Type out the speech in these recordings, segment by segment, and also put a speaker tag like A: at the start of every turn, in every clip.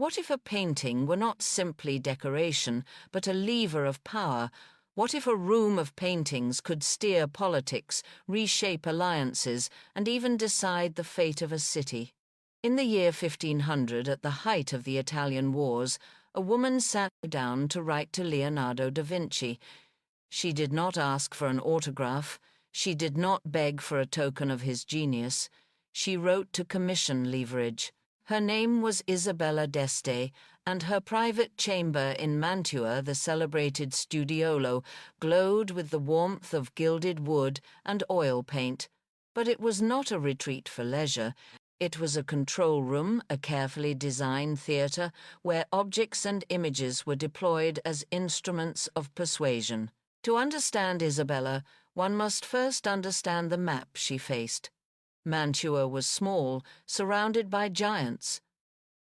A: What if a painting were not simply decoration, but a lever of power? What if a room of paintings could steer politics, reshape alliances, and even decide the fate of a city? In the year 1500, at the height of the Italian wars, a woman sat down to write to Leonardo da Vinci. She did not ask for an autograph. She did not beg for a token of his genius. She wrote to commission leverage. Her name was Isabella d'Este, and her private chamber in Mantua, the celebrated Studiolo, glowed with the warmth of gilded wood and oil paint. But it was not a retreat for leisure. It was a control room, a carefully designed theatre, where objects and images were deployed as instruments of persuasion. To understand Isabella, one must first understand the map she faced. Mantua was small, surrounded by giants.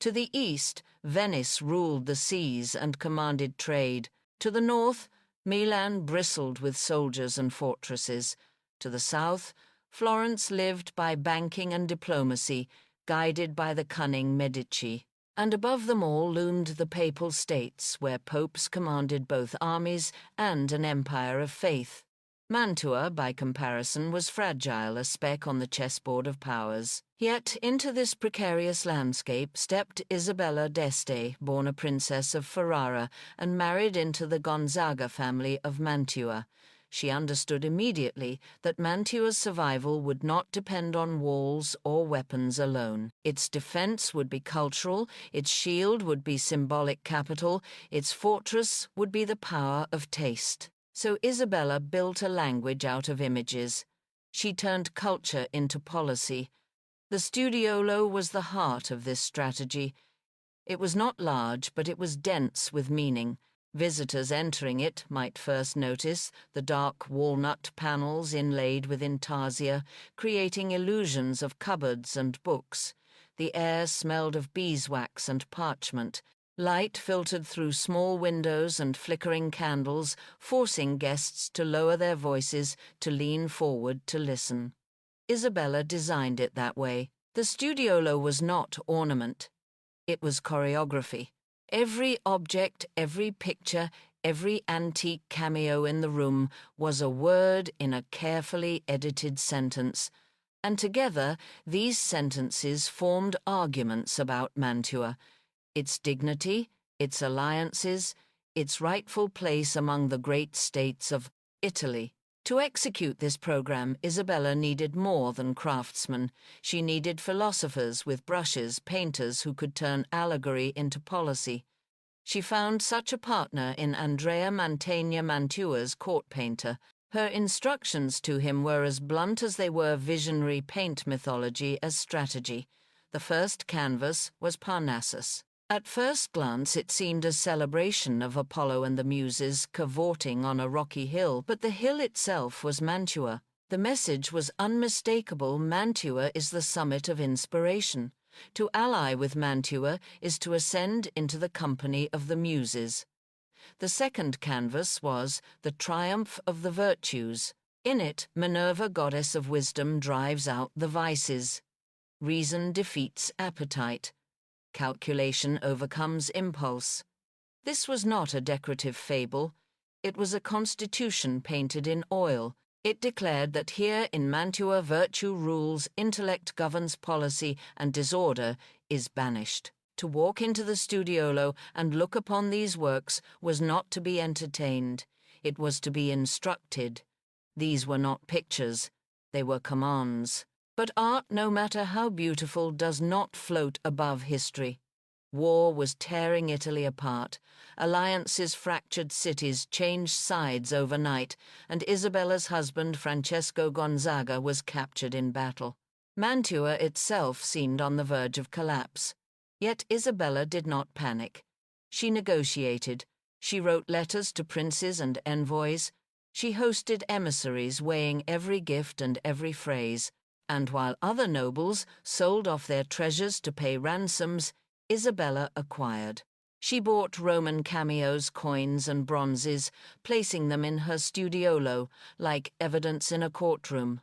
A: To the east, Venice ruled the seas and commanded trade. To the north, Milan bristled with soldiers and fortresses. To the south, Florence lived by banking and diplomacy, guided by the cunning Medici. And above them all loomed the Papal States, where popes commanded both armies and an empire of faith. Mantua, by comparison, was fragile, a speck on the chessboard of powers. Yet into this precarious landscape stepped Isabella d'Este, born a princess of Ferrara and married into the Gonzaga family of Mantua. She understood immediately that Mantua's survival would not depend on walls or weapons alone. Its defense would be cultural, its shield would be symbolic capital, its fortress would be the power of taste. So Isabella built a language out of images. She turned culture into policy. The Studiolo was the heart of this strategy. It was not large, but it was dense with meaning. Visitors entering it might first notice the dark walnut panels inlaid with intarsia, creating illusions of cupboards and books. The air smelled of beeswax and parchment. Light filtered through small windows and flickering candles, forcing guests to lower their voices, to lean forward to listen. Isabella designed it that way. The Studiolo was not ornament. It was choreography. Every object, every picture, every antique cameo in the room was a word in a carefully edited sentence. And together, these sentences formed arguments about Mantua, its dignity, its alliances, its rightful place among the great states of Italy. To execute this program, Isabella needed more than craftsmen. She needed philosophers with brushes, painters who could turn allegory into policy. She found such a partner in Andrea Mantegna Mantua's court painter. Her instructions to him were as blunt as they were visionary paint mythology as strategy. The first canvas was Parnassus. At first glance it seemed a celebration of Apollo and the Muses cavorting on a rocky hill, but the hill itself was Mantua. The message was unmistakable: Mantua is the summit of inspiration. To ally with Mantua is to ascend into the company of the Muses. The second canvas was The Triumph of the Virtues. In it, Minerva, goddess of wisdom, drives out the vices. Reason defeats appetite. Calculation overcomes impulse. This was not a decorative fable. It was a constitution painted in oil. It declared that here in Mantua virtue rules, intellect governs policy, and disorder is banished. To walk into the Studiolo and look upon these works was not to be entertained. It was to be instructed. These were not pictures. They were commands. But art, no matter how beautiful, does not float above history. War was tearing Italy apart. Alliances fractured cities, changed sides overnight, and Isabella's husband, Francesco Gonzaga, was captured in battle. Mantua itself seemed on the verge of collapse. Yet Isabella did not panic. She negotiated. She wrote letters to princes and envoys. She hosted emissaries weighing every gift and every phrase. And while other nobles sold off their treasures to pay ransoms, Isabella acquired. She bought Roman cameos, coins, and bronzes, placing them in her Studiolo, like evidence in a courtroom.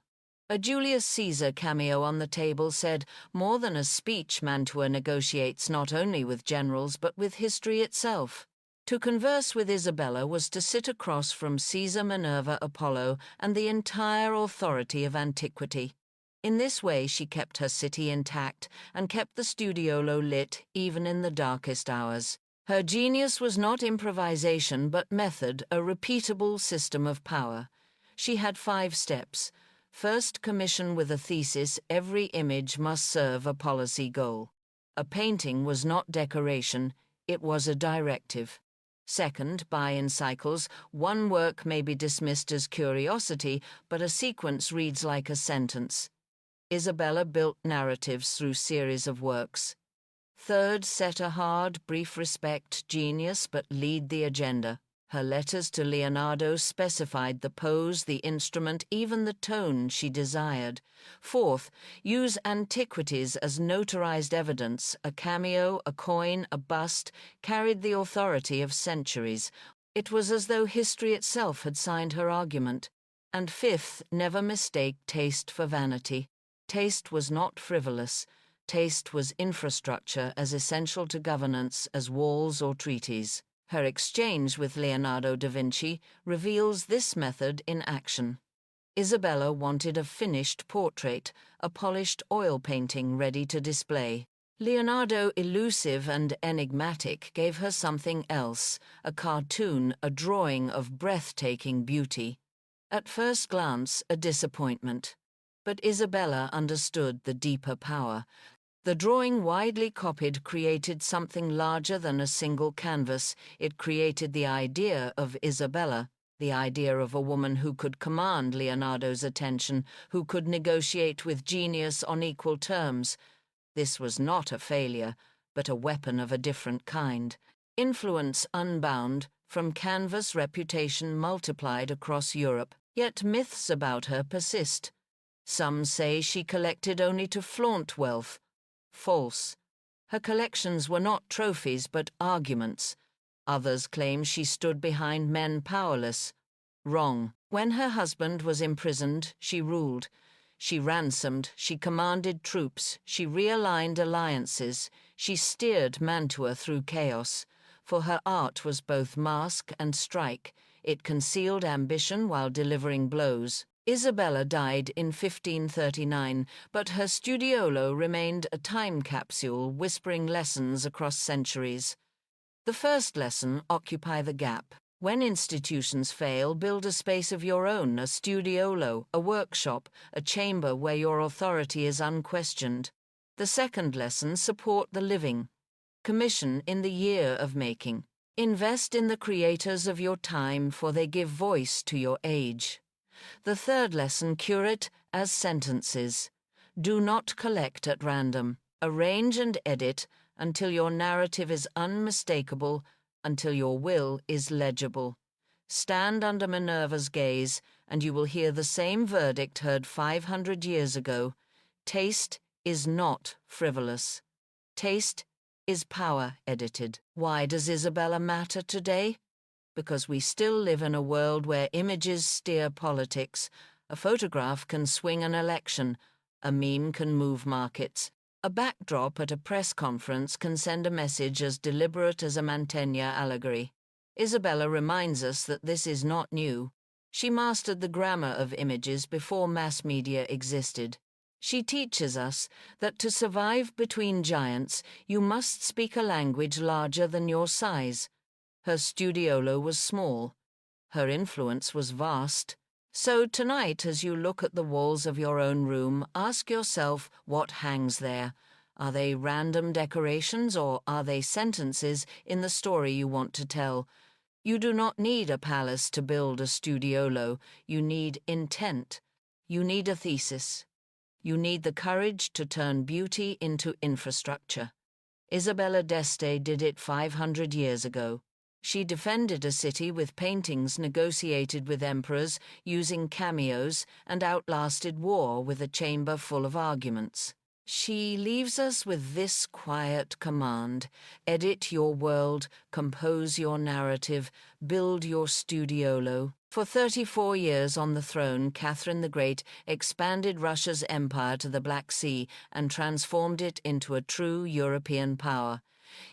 A: A Julius Caesar cameo on the table said, "More than a speech, Mantua negotiates not only with generals but with history itself." To converse with Isabella was to sit across from Caesar, Minerva, Apollo, and the entire authority of antiquity. In this way she kept her city intact and kept the Studiolo lit even in the darkest hours. Her genius was not improvisation but method, a repeatable system of power. She had 5 steps. First, commission with a thesis. Every image must serve a policy goal. A painting was not decoration, it was a directive. Second, buy in cycles. One work may be dismissed as curiosity, but a sequence reads like a sentence. Isabella built narratives through series of works. Third, set a hard, brief respect, genius, but lead the agenda. Her letters to Leonardo specified the pose, the instrument, even the tone she desired. Fourth, use antiquities as notarized evidence. A cameo, a coin, a bust carried the authority of centuries. It was as though history itself had signed her argument. And fifth, never mistake taste for vanity. Taste was not frivolous. Taste was infrastructure as essential to governance as walls or treaties. Her exchange with Leonardo da Vinci reveals this method in action. Isabella wanted a finished portrait, a polished oil painting ready to display. Leonardo, elusive and enigmatic, gave her something else, a cartoon, a drawing of breathtaking beauty. At first glance, a disappointment. But Isabella understood the deeper power. The drawing, widely copied, created something larger than a single canvas. It created the idea of Isabella, the idea of a woman who could command Leonardo's attention, who could negotiate with genius on equal terms. This was not a failure, but a weapon of a different kind. Influence unbound, from canvas reputation multiplied across Europe. Yet myths about her persist. Some say she collected only to flaunt wealth. False. Her collections were not trophies but arguments. Others claim she stood behind men powerless. Wrong. When her husband was imprisoned, she ruled. She ransomed, she commanded troops, she realigned alliances, she steered Mantua through chaos. For her art was both mask and strike. It concealed ambition while delivering blows. Isabella died in 1539, but her Studiolo remained a time capsule whispering lessons across centuries. The first lesson, occupy the gap. When institutions fail, build a space of your own, a studiolo, a workshop, a chamber where your authority is unquestioned. The second lesson, support the living. Commission in the year of making. Invest in the creators of your time, for they give voice to your age. The third lesson, curate as sentences. Do not collect at random. Arrange and edit until your narrative is unmistakable, until your will is legible. Stand under Minerva's gaze, and you will hear the same verdict heard 500 years ago. Taste is not frivolous. Taste is power edited. Why does Isabella matter today? Because we still live in a world where images steer politics. A photograph can swing an election. A meme can move markets. A backdrop at a press conference can send a message as deliberate as a Mantegna allegory. Isabella reminds us that this is not new. She mastered the grammar of images before mass media existed. She teaches us that to survive between giants, you must speak a language larger than your size. Her studiolo was small. Her influence was vast. So tonight, as you look at the walls of your own room, ask yourself what hangs there. Are they random decorations or are they sentences in the story you want to tell? You do not need a palace to build a studiolo. You need intent. You need a thesis. You need the courage to turn beauty into infrastructure. Isabella d'Este did it 500 years ago. She defended a city with paintings negotiated with emperors, using cameos, and outlasted war with a chamber full of arguments. She leaves us with this quiet command: edit your world, compose your narrative, build your studiolo. For 34 years on the throne, Catherine the Great expanded Russia's empire to the Black Sea and transformed it into a true European power.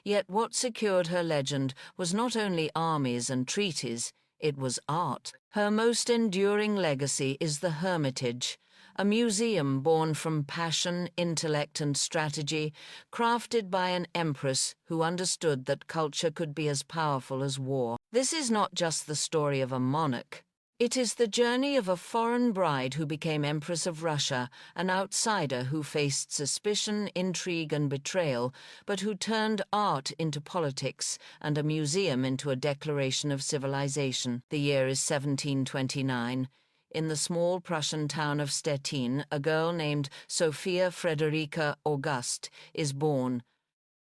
A: Yet what secured her legend was not only armies and treaties, it was art. Her most enduring legacy is the Hermitage, a museum born from passion, intellect, and strategy, crafted by an empress who understood that culture could be as powerful as war. This is not just the story of a monarch. It is the journey of a foreign bride who became Empress of Russia, an outsider who faced suspicion, intrigue, and betrayal, but who turned art into politics and a museum into a declaration of civilization. The year is 1729. In the small Prussian town of Stettin, a girl named Sophia Frederica Auguste is born.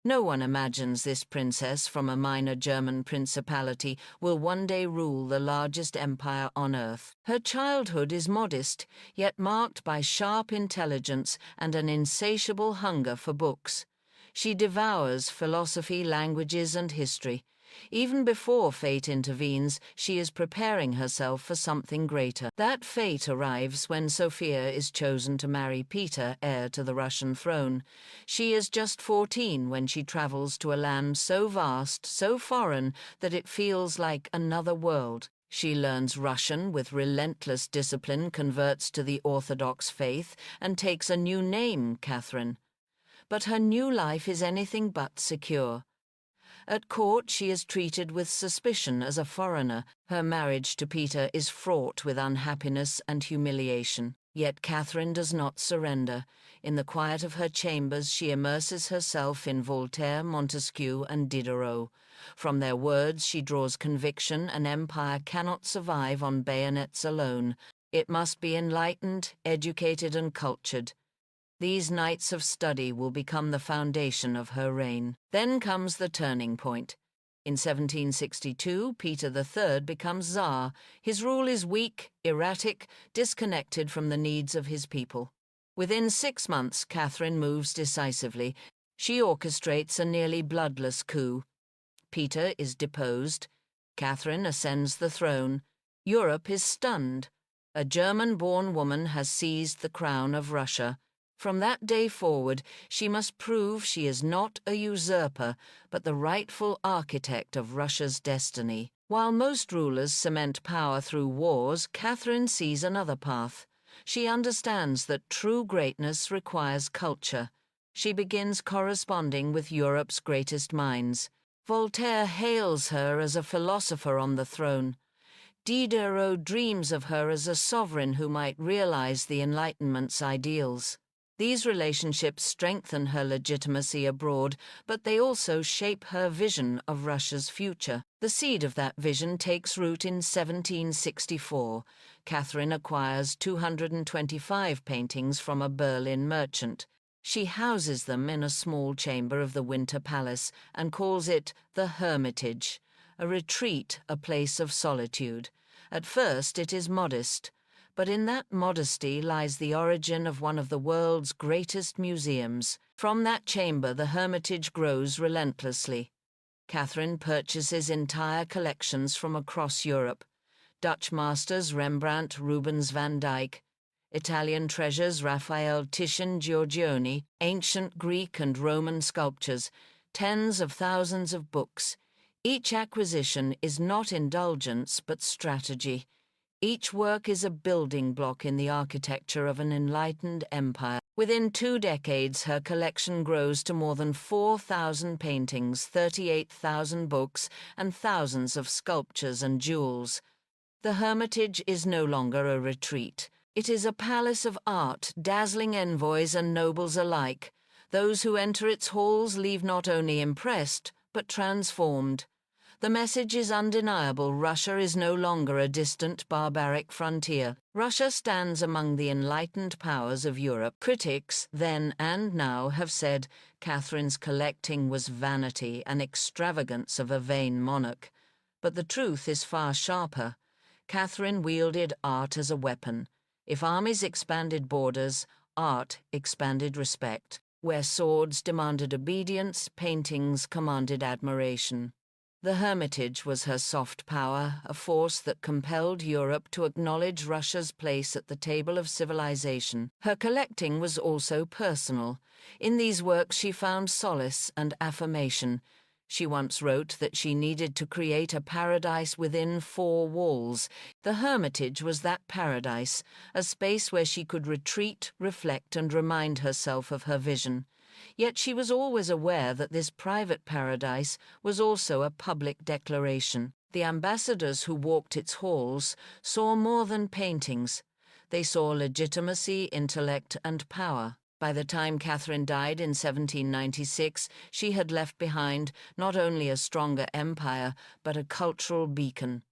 A: No one imagines this princess from a minor German principality will one day rule the largest empire on earth. Her childhood is modest, yet marked by sharp intelligence and an insatiable hunger for books. She devours philosophy, languages, and history. Even before fate intervenes, she is preparing herself for something greater. That fate arrives when Sophia is chosen to marry Peter, heir to the Russian throne. She is just 14 when she travels to a land so vast, so foreign, that it feels like another world. She learns Russian with relentless discipline, converts to the Orthodox faith, and takes a new name, Catherine. But her new life is anything but secure. At court, she is treated with suspicion as a foreigner. Her marriage to Peter is fraught with unhappiness and humiliation. Yet Catherine does not surrender. In the quiet of her chambers, she immerses herself in Voltaire, Montesquieu, and Diderot. From their words, she draws conviction an empire cannot survive on bayonets alone. It must be enlightened, educated, and cultured. These nights of study will become the foundation of her reign. Then comes the turning point. In 1762, Peter III becomes Tsar. His rule is weak, erratic, disconnected from the needs of his people. Within 6 months, Catherine moves decisively. She orchestrates a nearly bloodless coup. Peter is deposed. Catherine ascends the throne. Europe is stunned. A German-born woman has seized the crown of Russia. From that day forward, she must prove she is not a usurper, but the rightful architect of Russia's destiny. While most rulers cement power through wars, Catherine sees another path. She understands that true greatness requires culture. She begins corresponding with Europe's greatest minds. Voltaire hails her as a philosopher on the throne. Diderot dreams of her as a sovereign who might realize the Enlightenment's ideals. These relationships strengthen her legitimacy abroad, but they also shape her vision of Russia's future. The seed of that vision takes root in 1764. Catherine acquires 225 paintings from a Berlin merchant. She houses them in a small chamber of the Winter Palace and calls it the Hermitage, a retreat, a place of solitude. At first it is modest, but in that modesty lies the origin of one of the world's greatest museums. From that chamber the Hermitage grows relentlessly. Catherine purchases entire collections from across Europe. Dutch masters Rembrandt, Rubens, Van Dyck. Italian treasures Raphael, Titian, Giorgione. Ancient Greek and Roman sculptures. Tens of thousands of books. Each acquisition is not indulgence but strategy. Each work is a building block in the architecture of an enlightened empire. Within 2 decades, her collection grows to more than 4,000 paintings, 38,000 books, and thousands of sculptures and jewels. The Hermitage is no longer a retreat. It is a palace of art, dazzling envoys and nobles alike. Those who enter its halls leave not only impressed, but transformed. The message is undeniable. Russia is no longer a distant, barbaric frontier. Russia stands among the enlightened powers of Europe. Critics, then and now, have said Catherine's collecting was vanity and extravagance of a vain monarch. But the truth is far sharper. Catherine wielded art as a weapon. If armies expanded borders, art expanded respect. Where swords demanded obedience, paintings commanded admiration. The Hermitage was her soft power, a force that compelled Europe to acknowledge Russia's place at the table of civilization. Her collecting was also personal. In these works she found solace and affirmation. She once wrote that she needed to create a paradise within 4 walls. The Hermitage was that paradise, a space where she could retreat, reflect, and remind herself of her vision. Yet she was always aware that this private paradise was also a public declaration. The ambassadors who walked its halls saw more than paintings. They saw legitimacy, intellect, and power. By the time Catherine died in 1796, she had left behind not only a stronger empire, but a cultural beacon.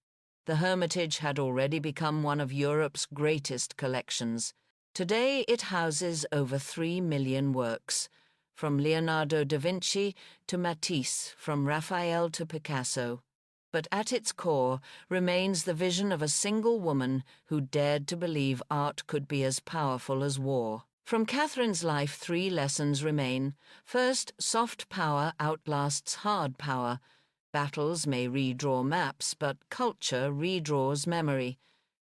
A: The Hermitage had already become one of Europe's greatest collections. Today it houses over 3 million works, from Leonardo da Vinci to Matisse, from Raphael to Picasso. But at its core remains the vision of a single woman who dared to believe art could be as powerful as war. From Catherine's life, 3 lessons remain. First, soft power outlasts hard power. Battles may redraw maps, but culture redraws memory.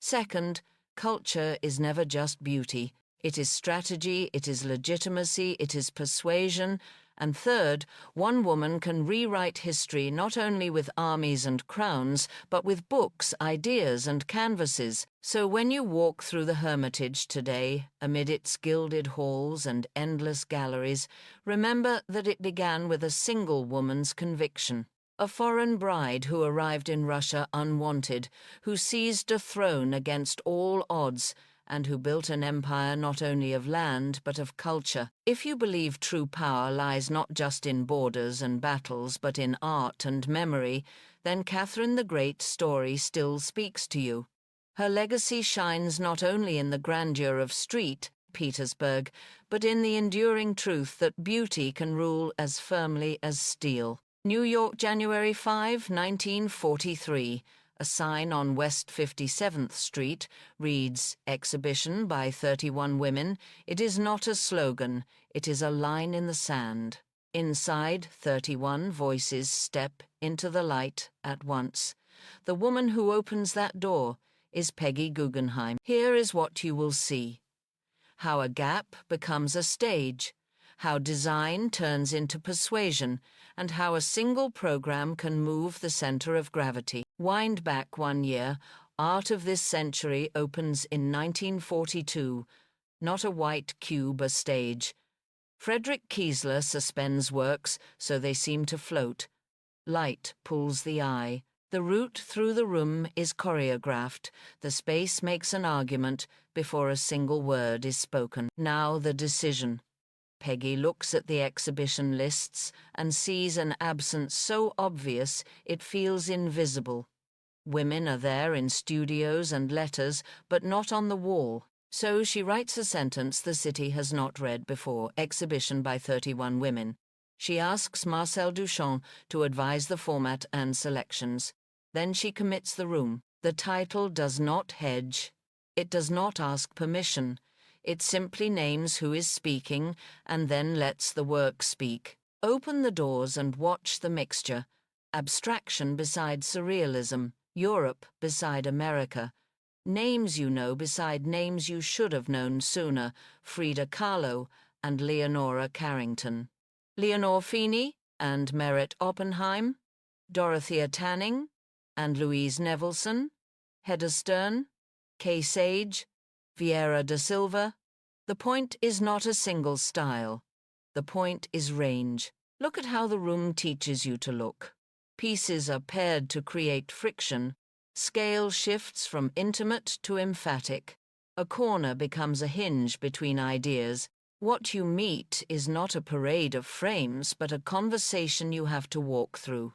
A: Second, culture is never just beauty. It is strategy, it is legitimacy, it is persuasion. And third, one woman can rewrite history not only with armies and crowns, but with books, ideas, and canvases. So when you walk through the Hermitage today, amid its gilded halls and endless galleries, remember that it began with a single woman's conviction. A foreign bride who arrived in Russia unwanted, who seized a throne against all odds, and who built an empire not only of land but of culture. If you believe true power lies not just in borders and battles but in art and memory, then Catherine the Great's story still speaks to you. Her legacy shines not only in the grandeur of street, Petersburg, but in the enduring truth that beauty can rule as firmly as steel. New York, January 5, 1943. A sign on West 57th Street reads, "Exhibition by 31 women. It is not a slogan, it is a line in the sand." Inside, 31 voices step into the light at once. The woman who opens that door is Peggy Guggenheim. Here is what you will see. How a gap becomes a stage, how design turns into persuasion, and how a single program can move the center of gravity. Wind back 1 year, art of this century opens in 1942, not a white cube a stage. Frederick Kiesler suspends works so they seem to float. Light pulls the eye. The route through the room is choreographed. The space makes an argument before a single word is spoken. Now the decision. Peggy looks at the exhibition lists and sees an absence so obvious it feels invisible. Women are there in studios and letters, but not on the wall. So she writes a sentence the city has not read before, exhibition by 31 women. She asks Marcel Duchamp to advise the format and selections. Then she commits the room. The title does not hedge. It does not ask permission. It simply names who is speaking and then lets the work speak. Open the doors and watch the mixture. Abstraction beside surrealism. Europe beside America. Names you know beside names you should have known sooner. Frida Kahlo and Leonora Carrington. Leonore Feeney and Merritt Oppenheim. Dorothea Tanning and Louise Nevelson. Hedda Stern. Kay Sage. Vieira da Silva. The point is not a single style. The point is range. Look at how the room teaches you to look. Pieces are paired to create friction. Scale shifts from intimate to emphatic. A corner becomes a hinge between ideas. What you meet is not a parade of frames, but a conversation you have to walk through.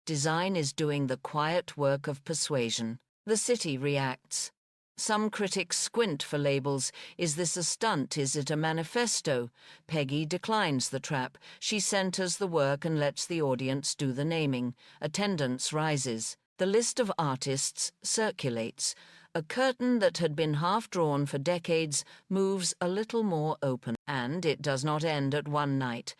A: Design is doing the quiet work of persuasion. The city reacts. Some critics squint for labels. Is this a stunt? Is it a manifesto? Peggy declines the trap. She centers the work and lets the audience do the naming. Attendance rises. The list of artists circulates. A curtain that had been half drawn for decades moves a little more open, and it does not end at one night.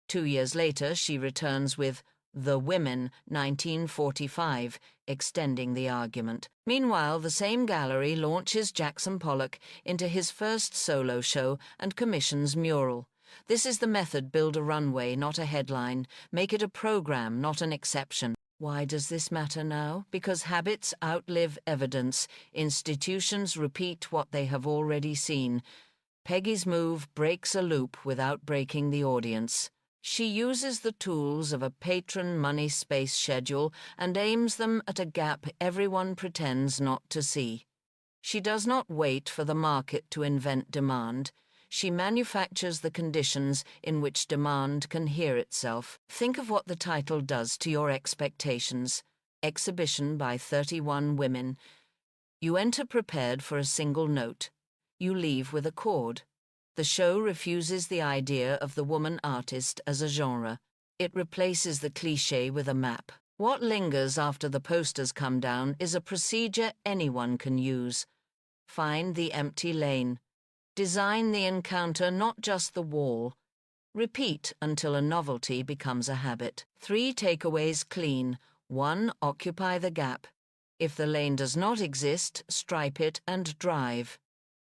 A: 2 years later, she returns with The Women, 1945, extending the argument. Meanwhile, the same gallery launches Jackson Pollock into his first solo show and commissions Mural. This is the method: build a runway, not a headline. Make it a program, not an exception. Why does this matter now? Because habits outlive evidence. Institutions repeat what they have already seen. Peggy's move breaks a loop without breaking the audience. She uses the tools of a patron money-space schedule and aims them at a gap everyone pretends not to see. She does not wait for the market to invent demand. She manufactures the conditions in which demand can hear itself. Think of what the title does to your expectations. Exhibition by 31 women. You enter prepared for a single note. You leave with a chord. The show refuses the idea of the woman artist as a genre. It replaces the cliché with a map. What lingers after the posters come down is a procedure anyone can use. Find the empty lane. Design the encounter, not just the wall. Repeat until a novelty becomes a habit. 3 takeaways clean. 1, occupy the gap. If the lane does not exist, stripe it and drive.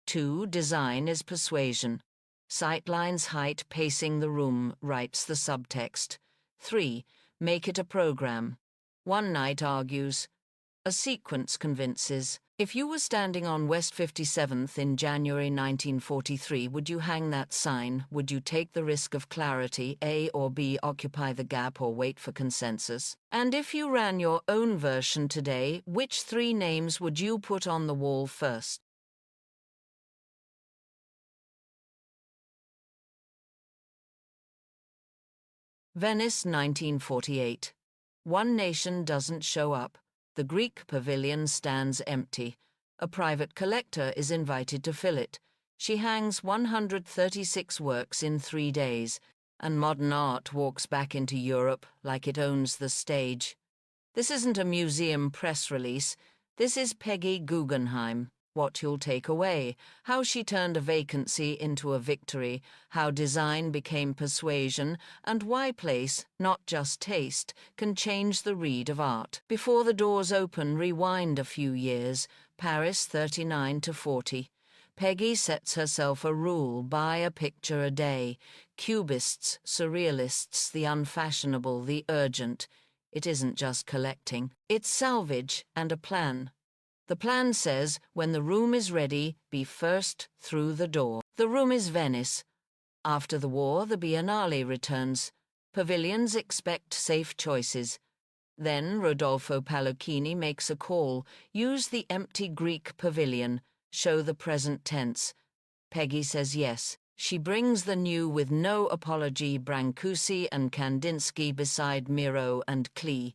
A: 2, design is persuasion. Sightlines, height, pacing the room, writes the subtext. 3, make it a program. One night argues. A sequence convinces. If you were standing on West 57th in January 1943, would you hang that sign? Would you take the risk of clarity, A or B, occupy the gap, or wait for consensus? And if you ran your own version today, which 3 names would you put on the wall first? Venice, 1948. One nation doesn't show up. The Greek pavilion stands empty. A private collector is invited to fill it. She hangs 136 works in 3 days, and modern art walks back into Europe like it owns the stage. This isn't a museum press release. This is Peggy Guggenheim. What you'll take away: how she turned a vacancy into a victory, how design became persuasion, and why place, not just taste, can change the read of art. Before the doors open, rewind a few years, Paris 39 to 40. Peggy sets herself a rule: buy a picture a day. Cubists, surrealists, the unfashionable, the urgent. It isn't just collecting. It's salvage and a plan. The plan says, when the room is ready, be first through the door. The room is Venice. After the war, the Biennale returns. Pavilions expect safe choices. Then Rodolfo Pallochini makes a call: use the empty Greek pavilion, show the present tense. Peggy says yes. She brings the new with no apology: Brancusi and Kandinsky beside Miro and Klee.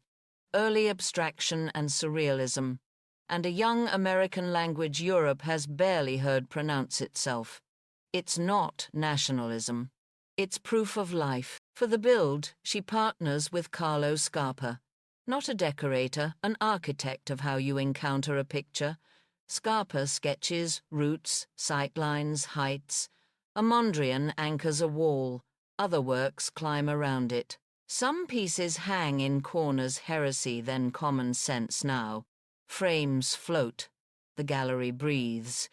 A: Early abstraction and surrealism. And a young American language Europe has barely heard pronounce itself. It's not nationalism. It's proof of life. For the build, she partners with Carlo Scarpa. Not a decorator, an architect of how you encounter a picture. Scarpa sketches routes, sightlines, heights. A Mondrian anchors a wall. Other works climb around it. Some pieces hang in corners, heresy then common sense now. Frames float. The gallery breathes.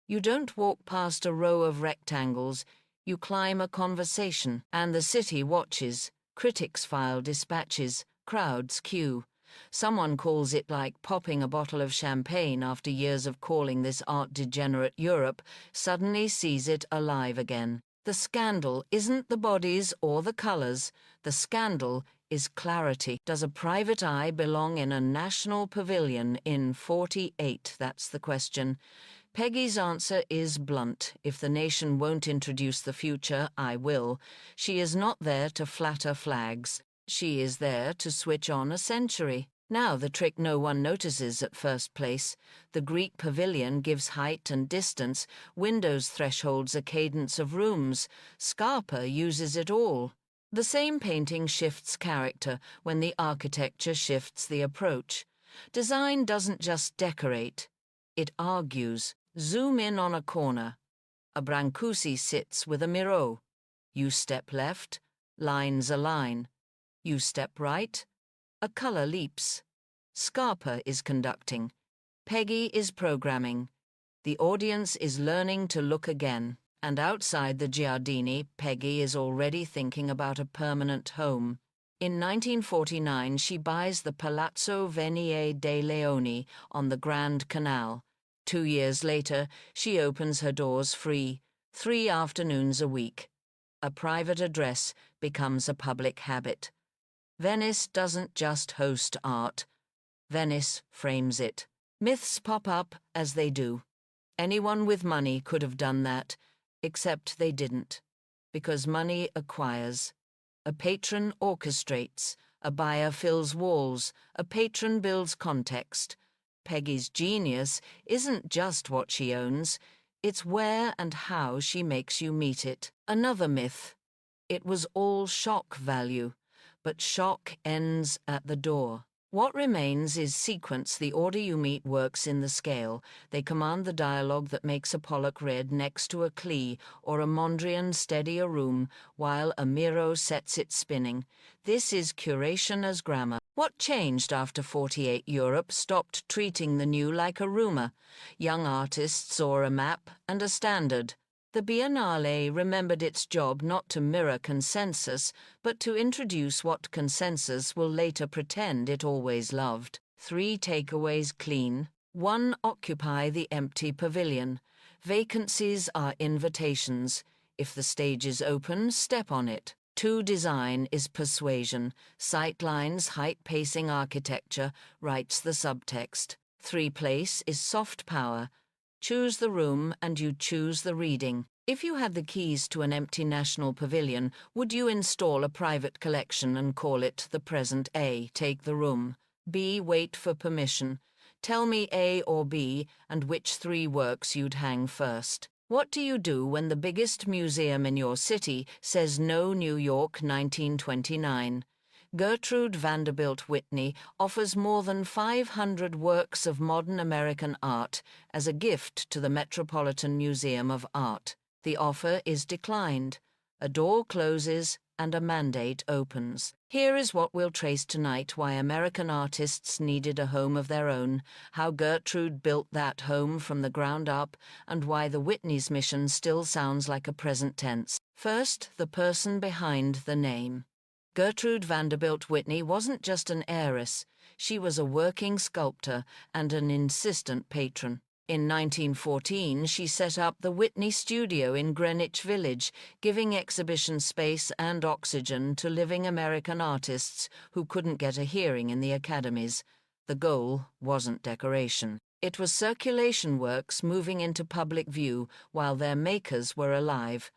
A: You don't walk past a row of rectangles. You climb a conversation, and the city watches. Critics file dispatches. Crowds queue. Someone calls it like popping a bottle of champagne after years of calling this art degenerate Europe, suddenly sees it alive again. The scandal isn't the bodies or the colors. The scandal is clarity. Does a private eye belong in a national pavilion in 48? That's the question. Peggy's answer is blunt. If the nation won't introduce the future, I will. She is not there to flatter flags. She is there to switch on a century. Now the trick no one notices at first place. The Greek pavilion gives height and distance. Windows thresholds a cadence of rooms. Scarpa uses it all. The same painting shifts character when the architecture shifts the approach. Design doesn't just decorate. It argues. Zoom in on a corner. A Brancusi sits with a Miro. You step left, lines align. You step right, a color leaps. Scarpa is conducting. Peggy is programming. The audience is learning to look again. And outside the Giardini, Peggy is already thinking about a permanent home. In 1949, she buys the Palazzo Venier dei Leoni on the Grand Canal. 2 years later, she opens her doors free, 3 afternoons a week. A private address becomes a public habit. Venice doesn't just host art. Venice frames it. Myths pop up as they do. Anyone with money could have done that, except they didn't. Because money acquires. A patron orchestrates. A buyer fills walls. A patron builds context. Peggy's genius isn't just what she owns, it's where and how she makes you meet it. Another myth. It was all shock value, but shock ends at the door. What remains is sequence. The order you meet works in the scale. They command the dialogue that makes a Pollock read next to a Klee, or a Mondrian steady a room, while a Miro sets it spinning. This is curation as grammar. What changed after 48? Europe stopped treating the new like a rumor. Young artists saw a map and a standard. The Biennale remembered its job not to mirror consensus, but to introduce what consensus will later pretend it always loved. 3 takeaways clean. 1. Occupy the empty pavilion. Vacancies are invitations. If the stage is open, step on it. 2. Design is persuasion. Sightlines, height-pacing architecture, writes the subtext. 3. Place is soft power. Choose the room and you choose the reading. If you had the keys to an empty national pavilion, would you install a private collection and call it the present? A. Take the room. B. Wait for permission. Tell me A or B and which 3 works you'd hang first. What do you do when the biggest museum in your city says no New York 1929? Gertrude Vanderbilt Whitney offers more than 500 works of modern American art as a gift to the Metropolitan Museum of Art. The offer is declined. A door closes and a mandate opens. Here is what we'll trace tonight: why American artists needed a home of their own, how Gertrude built that home from the ground up, and why the Whitney's mission still sounds like a present tense. First, the person behind the name. Gertrude Vanderbilt Whitney wasn't just an heiress, she was a working sculptor and an insistent patron. In 1914, she set up the Whitney Studio in Greenwich Village, giving exhibition space and oxygen to living American artists who couldn't get a hearing in the academies. The goal wasn't decoration. It was circulation works moving into public view while their makers were alive.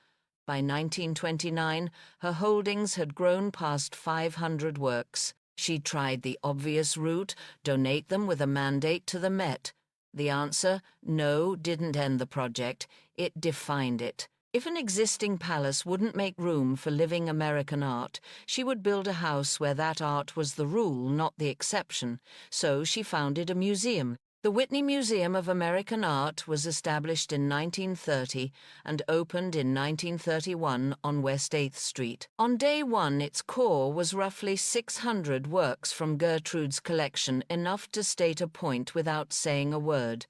A: By 1929, her holdings had grown past 500 works. She tried the obvious route, donate them with a mandate to the Met. The answer, no, didn't end the project. It defined it. If an existing palace wouldn't make room for living American art, she would build a house where that art was the rule, not the exception. So she founded a museum. The Whitney Museum of American Art was established in 1930 and opened in 1931 on West 8th Street. On day 1, its core was roughly 600 works from Gertrude's collection, enough to state a point without saying a word.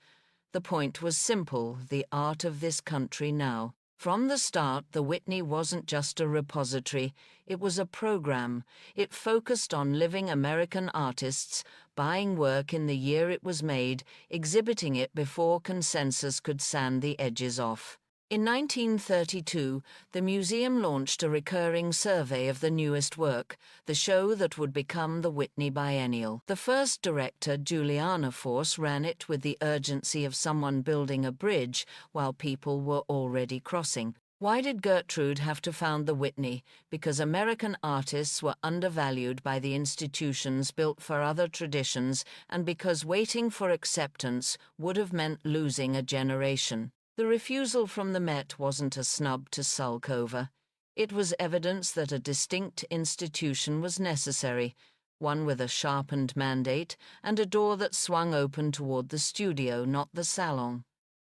A: The point was simple: the art of this country now. From the start, the Whitney wasn't just a repository, it was a program. It focused on living American artists, buying work in the year it was made, exhibiting it before consensus could sand the edges off. In 1932, the museum launched a recurring survey of the newest work, the show that would become the Whitney Biennial. The first director, Juliana Force, ran it with the urgency of someone building a bridge while people were already crossing. Why did Gertrude have to found the Whitney? Because American artists were undervalued by the institutions built for other traditions, and because waiting for acceptance would have meant losing a generation. The refusal from the Met wasn't a snub to sulk over. It was evidence that a distinct institution was necessary, one with a sharpened mandate and a door that swung open toward the studio, not the salon.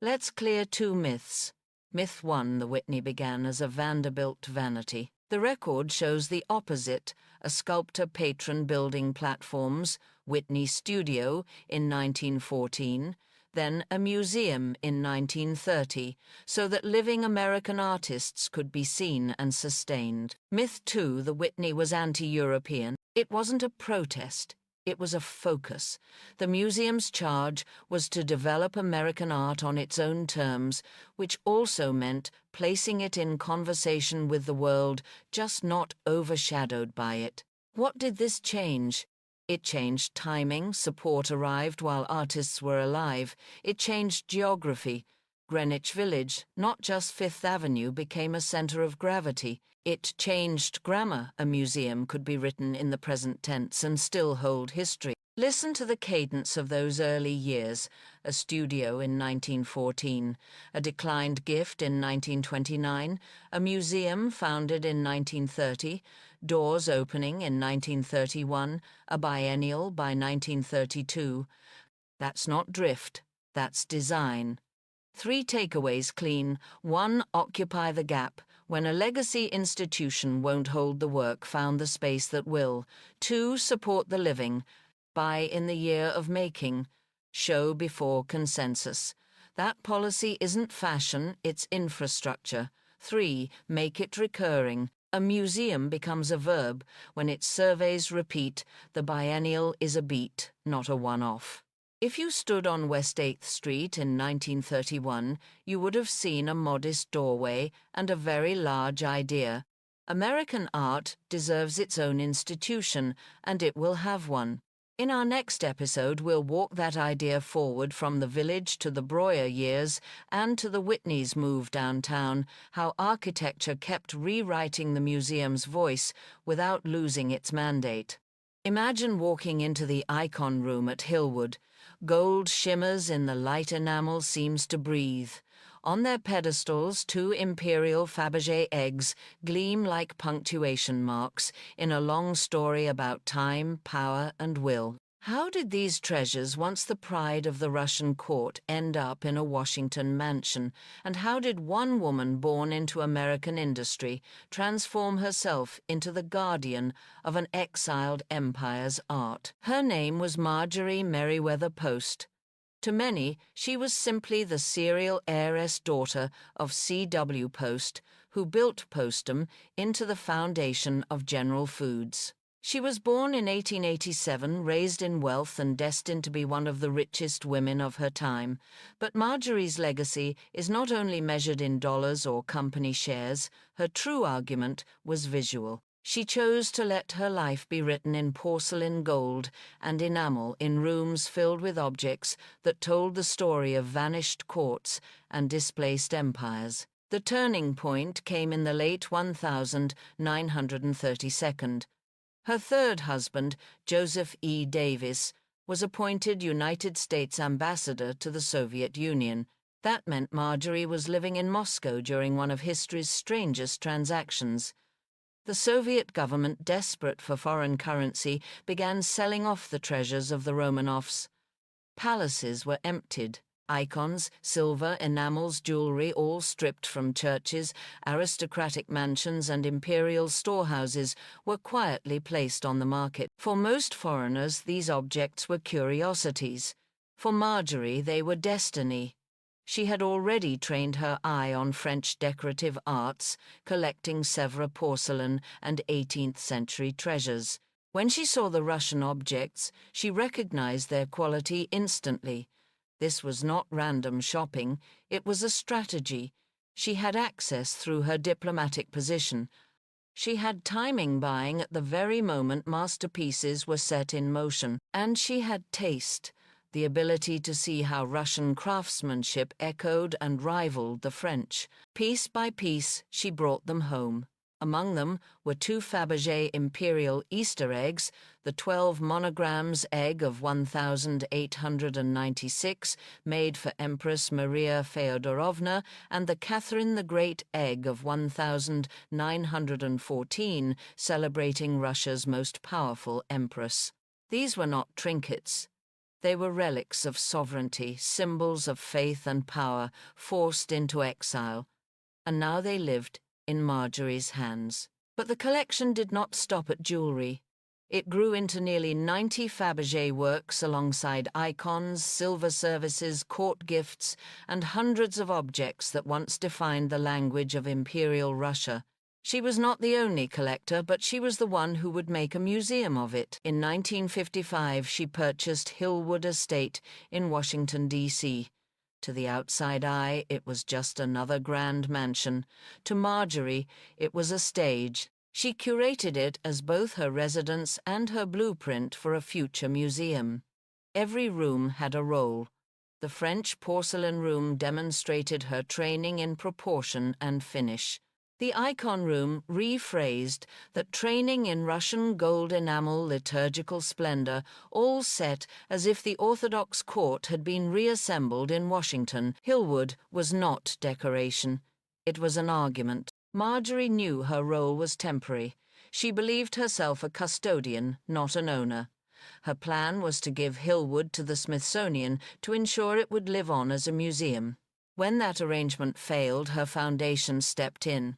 A: Let's clear two myths. Myth 1, the Whitney began as a Vanderbilt vanity. The record shows the opposite, a sculptor patron building platforms, Whitney Studio in 1914, then a museum in 1930, so that living American artists could be seen and sustained. Myth 2, the Whitney was anti-European. It wasn't a protest. It was a focus. The museum's charge was to develop American art on its own terms, which also meant placing it in conversation with the world, just not overshadowed by it. What did this change? It changed timing. Support arrived while artists were alive. It changed geography. Greenwich Village, not just Fifth Avenue, became a center of gravity. It changed grammar. A museum could be written in the present tense and still hold history. Listen to the cadence of those early years. A studio in 1914, a declined gift in 1929, a museum founded in 1930, doors opening in 1931, a biennial by 1932. That's not drift, that's design. 3 takeaways clean. 1, occupy the gap. When a legacy institution won't hold the work, found the space that will. 2, support the living. Buy in the year of making. Show before consensus. That policy isn't fashion, it's infrastructure. 3, make it recurring. A museum becomes a verb. When its surveys repeat, the biennial is a beat, not a one-off. If you stood on West 8th Street in 1931, you would have seen a modest doorway and a very large idea. American art deserves its own institution, and it will have one. In our next episode, we'll walk that idea forward from the Village to the Breuer years and to the Whitney's move downtown, how architecture kept rewriting the museum's voice without losing its mandate. Imagine walking into the Icon Room at Hillwood. Gold shimmers in the light enamel, seems to breathe. On their pedestals, 2 imperial Fabergé eggs gleam like punctuation marks in a long story about time, power, and will. How did these treasures, once the pride of the Russian court, end up in a Washington mansion? And how did one woman born into American industry transform herself into the guardian of an exiled empire's art? Her name was Marjorie Merriweather Post. To many, she was simply the serial heiress daughter of C.W. Post, who built Postum into the foundation of General Foods. She was born in 1887, raised in wealth and destined to be one of the richest women of her time. But Marjorie's legacy is not only measured in dollars or company shares. Her true argument was visual. She chose to let her life be written in porcelain gold and enamel in rooms filled with objects that told the story of vanished courts and displaced empires. The turning point came in the late 1932. Her third husband, Joseph E. Davis, was appointed United States ambassador to the Soviet Union. That meant Marjorie was living in Moscow during one of history's strangest transactions. The Soviet government, desperate for foreign currency, began selling off the treasures of the Romanovs. Palaces were emptied. Icons, silver, enamels, jewelry, all stripped from churches, aristocratic mansions and imperial storehouses were quietly placed on the market. For most foreigners, these objects were curiosities. For Marjorie, they were destiny. She had already trained her eye on French decorative arts, collecting Sèvres porcelain and 18th-century treasures. When she saw the Russian objects, she recognized their quality instantly. This was not random shopping, it was a strategy. She had access through her diplomatic position. She had timing buying at the very moment masterpieces were set in motion. And she had taste, the ability to see how Russian craftsmanship echoed and rivaled the French. Piece by piece, she brought them home. Among them were 2 Fabergé imperial Easter eggs, the 12 monograms egg of 1896 made for Empress Maria Feodorovna, and the Catherine the Great egg of 1914 celebrating Russia's most powerful empress. These were not trinkets. They were relics of sovereignty, symbols of faith and power, forced into exile. And now they lived in Marjorie's hands. But the collection did not stop at jewellery. It grew into nearly 90 Fabergé works alongside icons, silver services, court gifts, and hundreds of objects that once defined the language of Imperial Russia. She was not the only collector, but she was the one who would make a museum of it. In 1955, she purchased Hillwood Estate in Washington, D.C. To the outside eye, it was just another grand mansion. To Marjorie, it was a stage. She curated it as both her residence and her blueprint for a future museum. Every room had a role. The French porcelain room demonstrated her training in proportion and finish. The icon room rephrased that training in Russian gold enamel liturgical splendor, all set as if the Orthodox court had been reassembled in Washington. Hillwood was not decoration. It was an argument. Marjorie knew her role was temporary. She believed herself a custodian, not an owner. Her plan was to give Hillwood to the Smithsonian to ensure it would live on as a museum. When that arrangement failed, her foundation stepped in.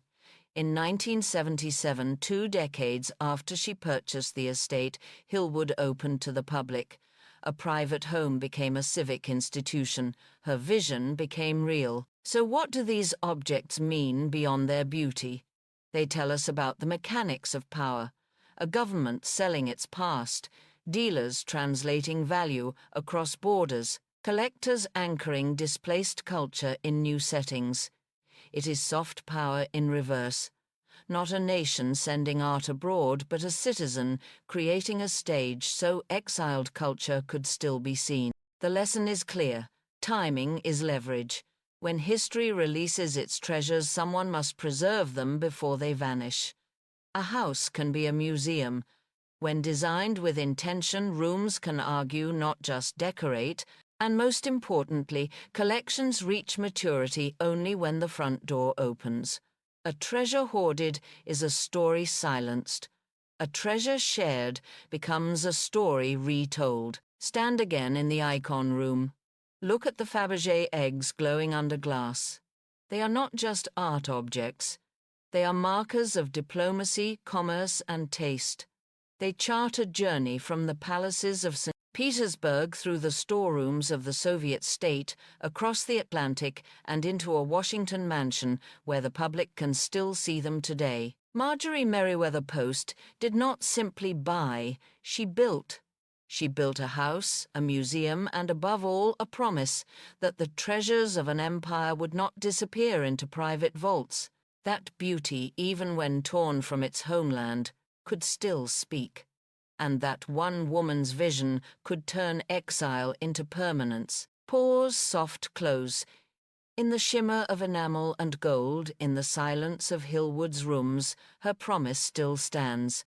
A: In 1977, 2 decades after she purchased the estate, Hillwood opened to the public. A private home became a civic institution. Her vision became real. So what do these objects mean beyond their beauty? They tell us about the mechanics of power, a government selling its past, dealers translating value across borders, collectors anchoring displaced culture in new settings. It is soft power in reverse. Not a nation sending art abroad, but a citizen creating a stage so exiled culture could still be seen. The lesson is clear. Timing is leverage. When history releases its treasures, someone must preserve them before they vanish. A house can be a museum. When designed with intention, rooms can argue, not just decorate. And most importantly, collections reach maturity only when the front door opens. A treasure hoarded is a story silenced. A treasure shared becomes a story retold. Stand again in the icon room. Look at the Fabergé eggs glowing under glass. They are not just art objects. They are markers of diplomacy, commerce, and taste. They chart a journey from the palaces of St. Petersburg through the storerooms of the Soviet state, across the Atlantic, and into a Washington mansion where the public can still see them today. Marjorie Merriweather Post did not simply buy, she built. She built a house, a museum, and above all, a promise that the treasures of an empire would not disappear into private vaults. That beauty, even when torn from its homeland, could still speak. And that one woman's vision could turn exile into permanence. Pause, soft close. In the shimmer of enamel and gold, in the silence of Hillwood's rooms, her promise still stands.